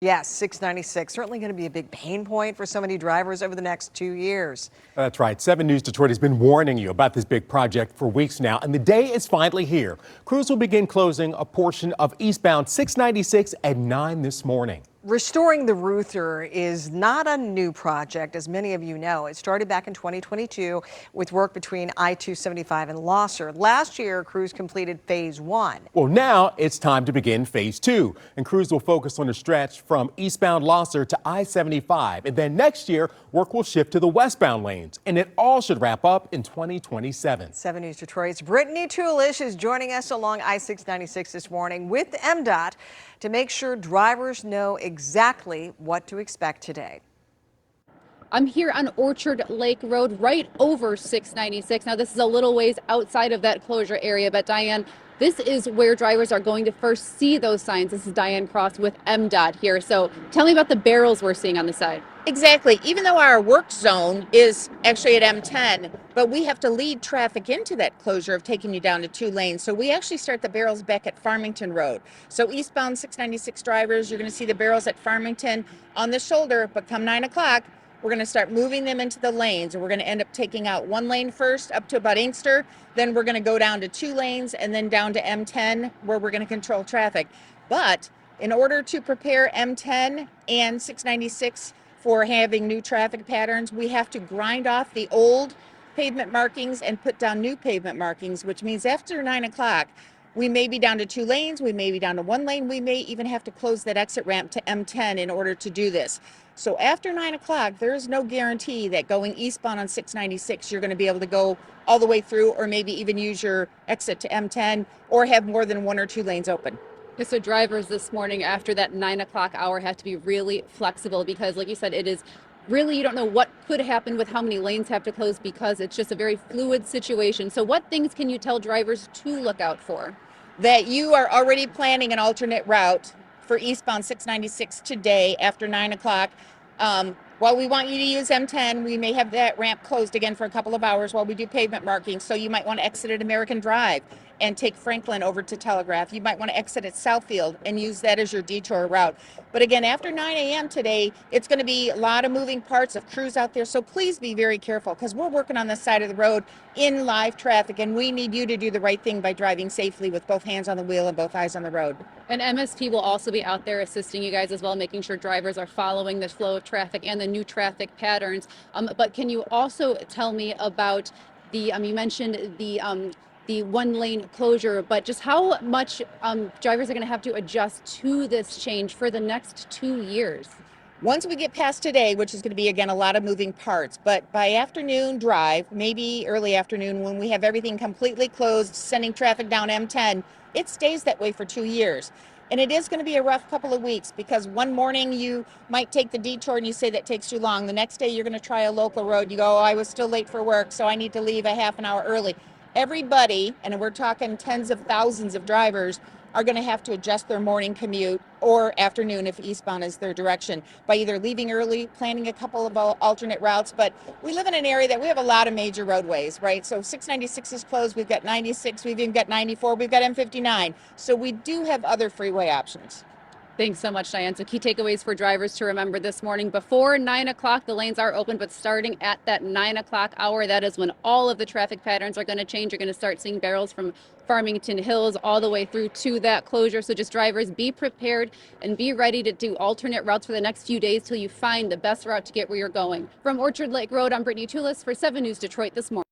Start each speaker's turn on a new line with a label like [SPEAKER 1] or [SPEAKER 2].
[SPEAKER 1] Yes, 696, certainly going to be a big pain point for so many drivers over the next 2 years.
[SPEAKER 2] That's right. 7 News Detroit has been warning you about this big project for weeks now, and the day is finally here. Crews will begin closing a portion of eastbound 696 at 9 this morning.
[SPEAKER 1] Restoring the Ruther is not a new project, as many of you know. It started back in 2022 with work between I-275 and Losser. Last year, crews completed phase 1.
[SPEAKER 2] Well, now it's time to begin phase 2, and crews will focus on a stretch from eastbound Losser to I-75. And then next year, work will shift to the westbound lanes, and it all should wrap up in 2027.
[SPEAKER 1] 7 News Detroit's Brittany Toolish is joining us along I-696 this morning with MDOT to make sure drivers know exactly what to expect today.
[SPEAKER 3] I'm here on Orchard Lake Road, right over 696. Now, this is a little ways outside of that closure area, but Diane, this is where drivers are going to first see those signs. This is Diane Cross with MDOT here. So tell me about the barrels we're seeing on the side.
[SPEAKER 4] Exactly. Even though our work zone is actually at M10, but we have to lead traffic into that closure of taking you down to 2 lanes. So we actually start the barrels back at Farmington Road. So eastbound 696 drivers, you're going to see the barrels at Farmington on the shoulder, but come 9 o'clock, we're going to start moving them into the lanes, and we're going to end up taking out 1 lane first up to about Inkster. Then we're going to go down to 2 lanes and then down to M10 where we're going to control traffic. But in order to prepare M10 and 696 for having new traffic patterns, we have to grind off the old pavement markings and put down new pavement markings, which means after 9 o'clock, we may be down to 2 lanes, we may be down to 1 lane, we may even have to close that exit ramp to M10 in order to do this. So after 9 o'clock, there is no guarantee that going eastbound on 696, you're going to be able to go all the way through, or maybe even use your exit to M10 or have more than 1 or 2 lanes open.
[SPEAKER 3] So drivers this morning after that 9 o'clock hour have to be really flexible because, like you said, it is really, you don't know what could happen with how many lanes have to close because it's just a very fluid situation. So what things can you tell drivers to look out for?
[SPEAKER 4] That you are already planning an alternate route for eastbound 696 today after 9 o'clock. While we want you to use M10, we may have that ramp closed again for a couple of hours while we do pavement marking. So you might want to exit at American Drive and take Franklin over to Telegraph. You might want to exit at Southfield and use that as your detour route. But again, after 9 a.m. today, it's going to be a lot of moving parts of crews out there. So please be very careful because we're working on the side of the road in live traffic, and we need you to do the right thing by driving safely with both hands on the wheel and both eyes on the road.
[SPEAKER 3] And MSP will also be out there assisting you guys as well, making sure drivers are following the flow of traffic and the new traffic patterns. But can you also tell me about the, you mentioned the 1 lane closure, but just how much drivers are going to have to adjust to this change for the next 2 years?
[SPEAKER 4] Once we get past today, which is going to be, again, a lot of moving parts, but by afternoon drive, maybe early afternoon, when we have everything completely closed, sending traffic down M10, it stays that way for 2 years. And it is going to be a rough couple of weeks because one morning you might take the detour and you say that takes too long. The next day you're going to try a local road. You go, oh, I was still late for work, so I need to leave a half an hour early. Everybody, and we're talking tens of thousands of drivers, are going to have to adjust their morning commute or afternoon if eastbound is their direction by either leaving early, planning a couple of alternate routes. But we live in an area that we have a lot of major roadways, right? So 696 is closed, we've got 96, we've even got 94, we've got M59. So we do have other freeway options.
[SPEAKER 3] Thanks so much, Diane. So key takeaways for drivers to remember this morning: before 9 o'clock, the lanes are open, but starting at that 9 o'clock hour, that is when all of the traffic patterns are going to change. You're going to start seeing barrels from Farmington Hills all the way through to that closure. So just drivers, be prepared and be ready to do alternate routes for the next few days till you find the best route to get where you're going. From Orchard Lake Road, I'm Brittany Toolish for 7 News Detroit this morning.